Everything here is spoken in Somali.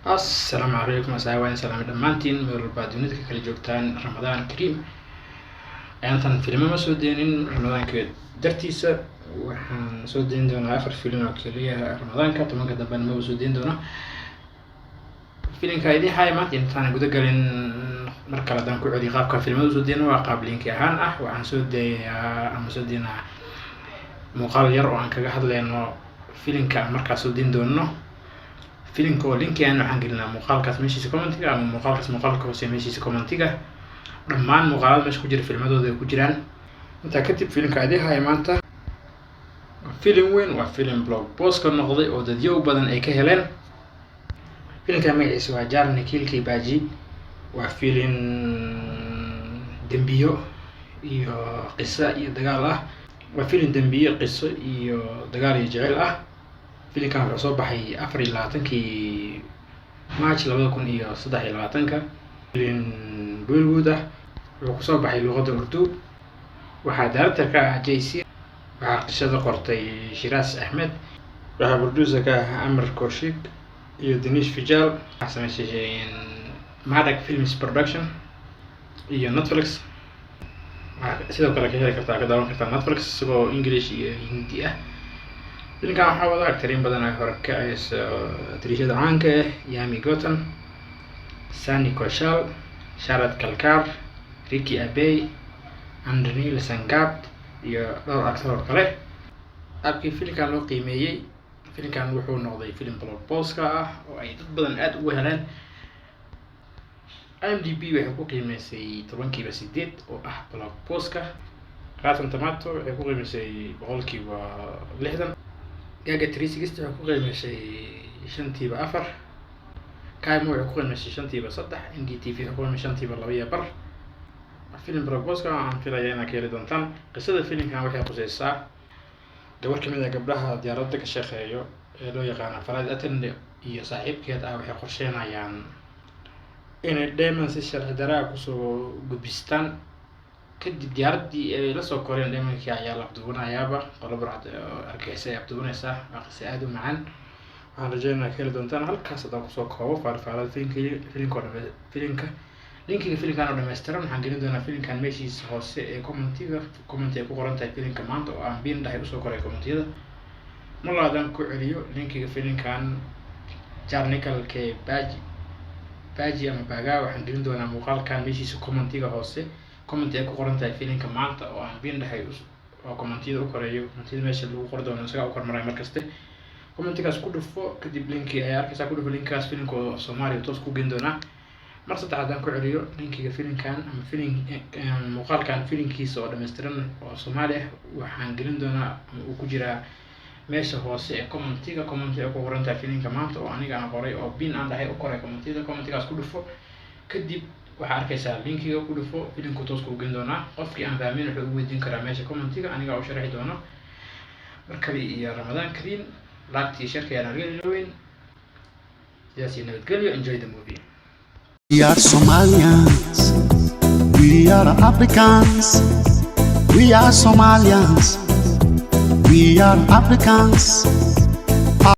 السلام عليكم أصحابي سلام دمانتين مير البادونيد كلا جوجتان رمضان كريم أنتن فيلم ما سودينين رمضان كيد درتيسا وحن سودين دونا آخر فيلم أكلية رمضان كاتو من كتبان ما سودين دونا فيلم كايدي هاي ما تنتان جودا قالين مركلا دان كعودي قاب كفيلم ما سودين وقابلين كهان وعن سودي أم سودينا مقال ير وعن كجحد لأنه فيلم كمركز سودين دونا فيلمka oo linkiyan waxaan gelinaa muuqaalkaas meeshiisa commentiga ama muuqaalka hoose meeshiisa commentiga dhammaan muuqaalada meesha ku jira filmadooda ay ku jiraan inta kadib filimka adeehay maanta filim weyn waa filim blockbuster noqday oo dadyo badan ay ka heleen filimka magaciisa waa Jarni Kilki Baji waa filim dambiyo iyo qiso iyo dagaal ah waa filim dambiyo qiso iyo dagaal iyo jacayl ah filimkan wuxuu soo baxay 24 March 2023 filim Bollywood ah wuxuu ku soo baxay luqadda Urdu waxaa daarta ka ah JC waxaa qisada qortay Shiraz Ahmed waxaa producer ka ah Amr Kaushik iyo Dinesh Vijay waxaa sameeyay Madak Films Production iyo Netflix sidoo kale ka heli kartaa ka daawan kartaa Netflix isagoo English iyo Hindi ah filimkan waxaa wada actariin badan ay hore ka aysa tirishada caanka ah Yami Gautam, Sunny Kaushal, Sharad Kalkar, Ricky Abey, Andrnil Sangat iyo dhowr actor kale abkii filimkan loo qiimeeyay filimkan wuxuu noqday filim blockbuster ah oo ay dad badan aad ugu heleen IMDb waxay ku qiimeysay 10.8 oo ah blockbuster Rotten Tomatoes waxay ku qiimeysay 60% Gaga 360 waxay ku qiimeysay 5.4 Kaimo waxay ku qiimeysay 5.3 NDTV waxay ku qiimeysay 5.2 filim blockbuster aan filayaa inaad ka heli doontaan qisada filimkan waxay qusaysaa gabar kamid ah gabdhaha diyaaradda ka shaqeeyo ee loo yaqaan Farad Atende iyo saaxiibkeed waxay qorsheynayaan inay Diamond si sharci darro ku soo gudbistaan kadib diyaaradii ay la soo koreen Diamondkii ayaa la abduunayaaba qolo barcad arkaysay ay abduunaysaa qisas aad u macaan waxaan rajaynayaa ka heli doontaan halkaas hadaan kusoo koobo faarfaarada filimka linkiga filimkan oo dhameystiran waxaan gelin doonaa filimkan meeshiisa hoose ee comment ay ku qoran tahay filimka maanta oo aan biin dhahay usoo koray commentiyada malaadan ku celiyo linkiga filimkan Jarni Kilki Baji ama Baga waxaan gelin doonaa muuqaalkan meeshiisa commentiga hoose comment ay ku qoran tahay filimka maanta oo aan biin dhahay oo commentiyada u koreeyo commentiyada meesha lagu qor doono isaga u kormaray markaste commentigaas ku dhufo kadib linki ay arkaysaa ku dhufo linkaas filimka Soomaaliya toos ku geyn doonaa mar saddexaad ku celiyo linkiga filimkan ama muuqaalkan filimkiisa oo dhameystiran oo Soomaali ah waxaan gelin doonaa uu ku jira meesha hoose ee commentiga ay ku qoran tahay filimka maanta oo aniga aan qoray oo biin aan dhahay u koray commentigaas ku dhufo kadib waxaa arkaysaa linkiga ku dhufo filimku toos ku geyn doonaa qofkii aan fahmin wuxuu ugu weydiin karaa meesha commentiga aniga u sharaxi doono markale iyo Ramadan Kareem laagtii shirkayana weyn sidaas nabadgelyo enjoy the movie. We are Somalians, we are Africans, we are Somalians, we are Africans.